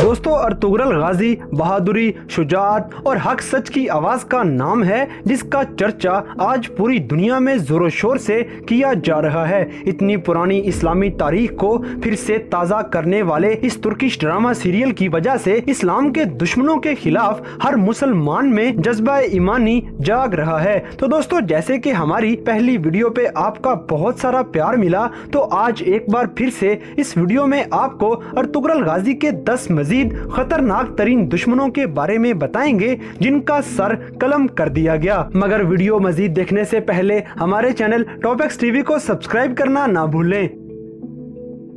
दोस्तों अर्तुगरुल गाजी बहादुरी, शुजाअत और हक सच की आवाज का नाम है, जिसका चर्चा आज पूरी दुनिया में जोरों शोर से किया जा रहा है। इतनी पुरानी इस्लामी तारीख को फिर से ताज़ा करने वाले इस तुर्किश ड्रामा सीरियल की वजह से इस्लाम के दुश्मनों के खिलाफ हर मुसलमान में जज्बा ईमानी जाग रहा है। तो दोस्तों जैसे कि हमारी पहली वीडियो पे आपका बहुत सारा प्यार मिला, तो आज एक बार फिर से इस वीडियो में आपको अर्तुगरुल गाजी के 10 मजीद खतरनाक तरीन दुश्मनों के बारे में बताएंगे जिनका सर कलम कर दिया गया। मगर वीडियो मजीद देखने से पहले हमारे चैनल टॉपएक्स टीवी को सब्सक्राइब करना ना भूलें।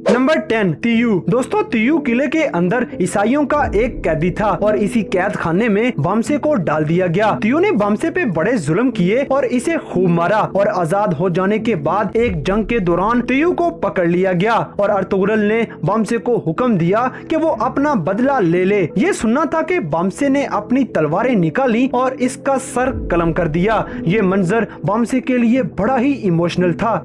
नंबर 10 तियू। दोस्तों तियू किले के अंदर ईसाइयों का एक कैदी था और इसी कैद खाने में बामसे को डाल दिया गया। तियू ने बामसे पे बड़े जुल्म किए और इसे खूब मारा और आजाद हो जाने के बाद एक जंग के दौरान तियू को पकड़ लिया गया और अर्तुगरुल ने बामसे को हुक्म दिया कि वो अपना बदला ले ले। ये सुनना था कि बामसे ने अपनी तलवारें निकाली और इसका सर कलम कर दिया। ये मंजर बामसे के लिए बड़ा ही इमोशनल था।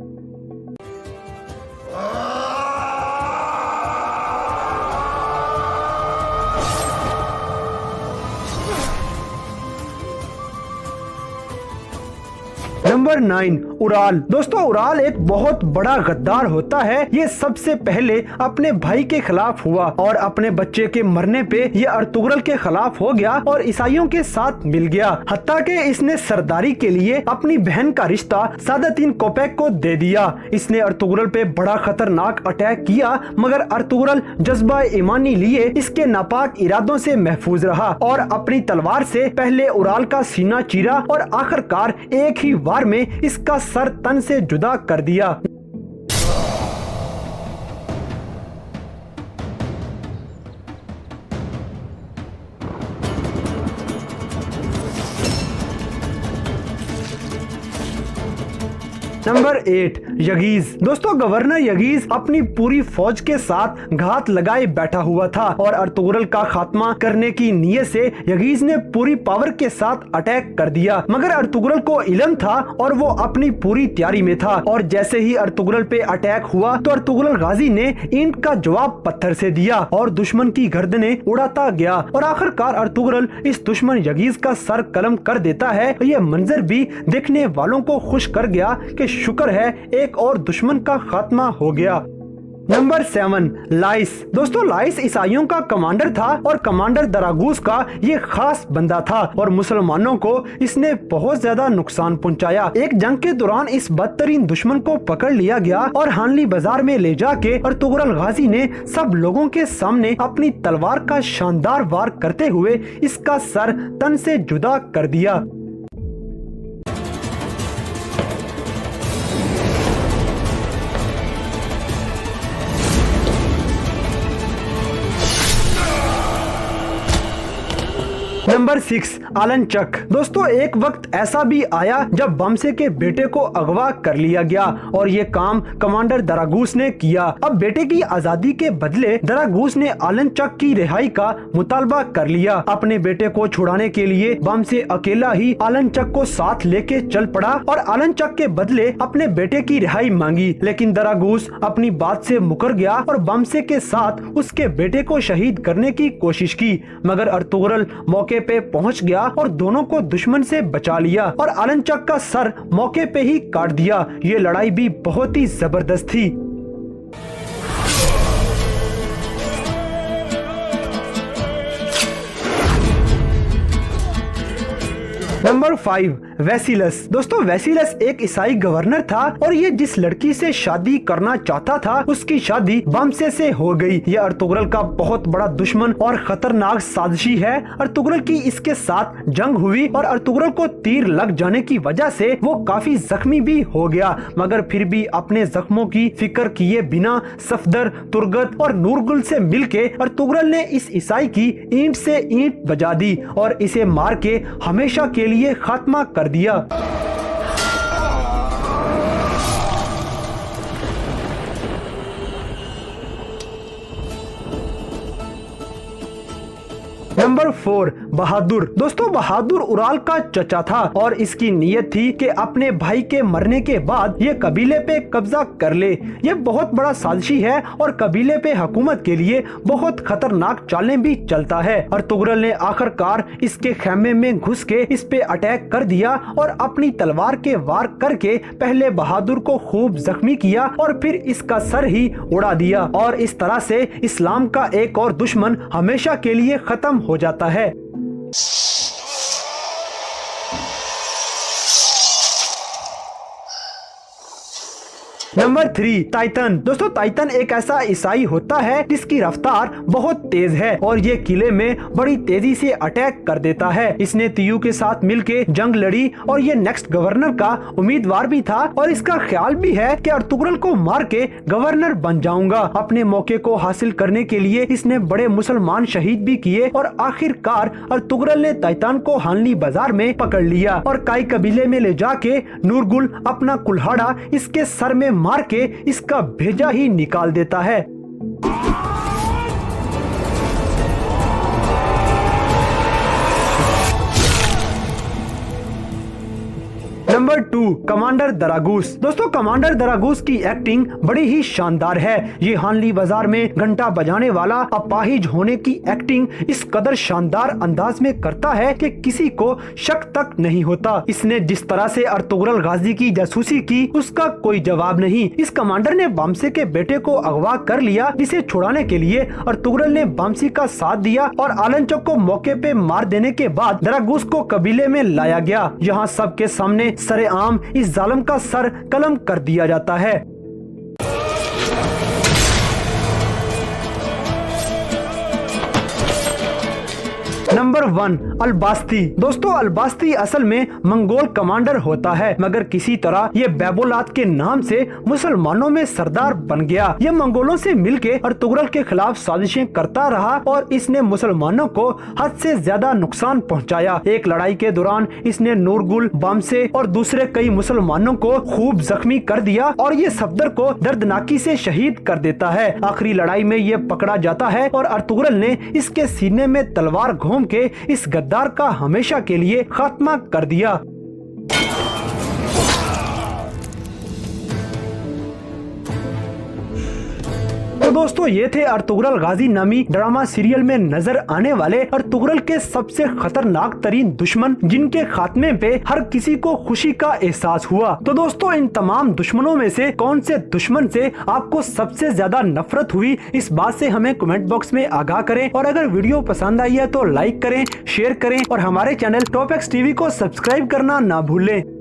Number 9 Ural. दोस्तों उराल एक बहुत बड़ा गद्दार होता है। ये सबसे पहले अपने भाई के खिलाफ हुआ और अपने बच्चे के मरने पे ये अर्तुगरुल के खिलाफ हो गया और ईसाइयों के साथ मिल गया। हत्ता के इसने सरदारी के लिए अपनी बहन का रिश्ता सादतीन कोपेक को दे दिया। इसने अर्तुगरुल पे बड़ा खतरनाक अटैक किया, मगर अर्तुगरुल जज्बा ईमानी लिए इसके नापाक इरादों से महफूज रहा और अपनी तलवार से पहले उराल का सीना चीरा और आखिरकार एक ही वार में इसका सर तन से जुदा कर दिया। नंबर 8 यगीज। दोस्तों गवर्नर यगीज अपनी पूरी फौज के साथ घात लगाए बैठा हुआ था और अर्तुगरुल का खात्मा करने की नीयत से यगीज ने पूरी पावर के साथ अटैक कर दिया। मगर अर्तुगरुल को इल्म था और वो अपनी पूरी तैयारी में था और जैसे ही अर्तुगरुल पे अटैक हुआ तो अर्तुगरुल गाजी ने ईंट का जवाब पत्थर से दिया और दुश्मन की गर्दनें उड़ाता गया और आखिरकार अर्तुगरुल इस दुश्मन यगीज का सर कलम कर देता है। ये मंजर भी देखने वालों को खुश कर गया कि शुक्र है एक और दुश्मन का खात्मा हो गया। नंबर 7 लाइस। दोस्तों लाइस ईसाइयों का कमांडर था और कमांडर दरागूस का ये खास बंदा था और मुसलमानों को इसने बहुत ज्यादा नुकसान पहुंचाया। एक जंग के दौरान इस बदतरीन दुश्मन को पकड़ लिया गया और हानली बाजार में ले जाके अर्तुगरुल गाजी ने सब लोगों के सामने अपनी तलवार का शानदार वार करते हुए इसका सर तन से जुदा कर दिया। नंबर 6 आलनचक। दोस्तों एक वक्त ऐसा भी आया जब बामसे के बेटे को अगवा कर लिया गया और ये काम कमांडर दरागूस ने किया। अब बेटे की आजादी के बदले दरागूस ने आलनचक की रिहाई का मुतालबा कर लिया। अपने बेटे को छुड़ाने के लिए बामसे अकेला ही आलनचक को साथ लेके चल पड़ा और आलनचक के बदले अपने बेटे की रिहाई मांगी, लेकिन दरागूस अपनी बात से मुकर गया और बामसे के साथ उसके बेटे को शहीद करने की कोशिश की। मगर अर्तुगरुल मौके पे पहुंच गया और दोनों को दुश्मन से बचा लिया और आलनचक का सर मौके पे ही काट दिया। ये लड़ाई भी बहुत ही जबरदस्त थी। नंबर 5 वेसिलस। दोस्तों वेसिलस एक ईसाई गवर्नर था और ये जिस लड़की से शादी करना चाहता था उसकी शादी बामसे से हो गई। ये अर्तुगरुल का बहुत बड़ा दुश्मन और खतरनाक साजिशी है। अर्तुगरुल की इसके साथ जंग हुई और अर्तुगरुल को तीर लग जाने की वजह से वो काफी जख्मी भी हो गया, मगर फिर भी अपने जख्मों की फिक्र किए बिना सफदर, तुर्गत और नूरगुल से मिलके अर्तुगरुल ने इस ईसाई की ईंट से ईंट बजा दी और इसे मार के हमेशा के लिए खात्मा कर दिया। नंबर 4 बहादुर। दोस्तों बहादुर उराल का चचा था और इसकी नीयत थी कि अपने भाई के मरने के बाद ये कबीले पे कब्जा कर ले। ये बहुत बड़ा साजिशी है और कबीले पे हुकूमत के लिए बहुत खतरनाक चालें भी चलता है। अर्तुगरुल ने आखिरकार इसके खेमे में घुस के इस पे अटैक कर दिया और अपनी तलवार के वार करके पहले बहादुर को खूब जख्मी किया और फिर इसका सर ही उड़ा दिया और इस तरह से इस्लाम का एक और दुश्मन हमेशा के लिए खत्म हो जाता है। Number 3 Titan. दोस्तों टाइटन एक ऐसा ईसाई होता है जिसकी रफ्तार बहुत तेज है और ये किले में बड़ी तेजी से अटैक कर देता है। इसने तियू के साथ मिलके जंग लड़ी और ये नेक्स्ट गवर्नर का उम्मीदवार भी था और इसका ख्याल भी है कि अर्तुगरुल को मार के गवर्नर बन जाऊंगा। अपने मौके को हासिल करने के लिए इसने बड़े मुसलमान शहीद भी किए और आखिरकार अर्तुगरुल ने टाइटन को हानली बाजार में पकड़ लिया और काई कबीले में ले जाके नूरगुल अपना कुल्हाड़ा इसके सर में मार के इसका भेजा ही निकाल देता है। नंबर 2 कमांडर दरागूस। दोस्तों कमांडर दरागूस की एक्टिंग बड़ी ही शानदार है। ये हानली बाजार में घंटा बजाने वाला अपाहिज होने की एक्टिंग इस कदर शानदार अंदाज में करता है कि किसी को शक तक नहीं होता। इसने जिस तरह से अर्तुगरुल गाजी की जासूसी की उसका कोई जवाब नहीं। इस कमांडर ने बामसे के बेटे को अगवा कर लिया जिसे छुड़ाने के लिए अर्तुगरुल ने बामसी का साथ दिया और आलनचक को मौके पे मार देने के बाद दरागूस को कबीले में लाया गया। यहाँ सबके सामने सरेआम इस जालिम का सर कलम कर दिया जाता है। नंबर 1 अलबास्ती। दोस्तों अलबास्ती असल में मंगोल कमांडर होता है मगर किसी तरह ये बैबोलात के नाम से मुसलमानों में सरदार बन गया। ये मंगोलों से मिलके अर्तुगरुल के खिलाफ साजिशें करता रहा और इसने मुसलमानों को हद से ज्यादा नुकसान पहुंचाया। एक लड़ाई के दौरान इसने नूरगुल, बामसे और दूसरे कई मुसलमानों को खूब जख्मी कर दिया और ये सफदर को दर्दनाकी से शहीद कर देता है। आखिरी लड़ाई में ये पकड़ा जाता है और अर्तुगरुल ने इसके सीने में तलवार घोंप के इस गद्दार का हमेशा के लिए खात्मा कर दिया। तो दोस्तों ये थे अर्तुगरुल गाजी नामी ड्रामा सीरियल में नजर आने वाले अर्तुगरुल के सबसे खतरनाक तरीन दुश्मन जिनके खात्मे पे हर किसी को खुशी का एहसास हुआ। तो दोस्तों इन तमाम दुश्मनों में से कौन से दुश्मन से आपको सबसे ज्यादा नफरत हुई इस बात से हमें कमेंट बॉक्स में आगाह करें और अगर वीडियो पसंद आई है तो लाइक करें, शेयर करें और हमारे चैनल टॉप एक्स टीवी को सब्सक्राइब करना ना भूलें।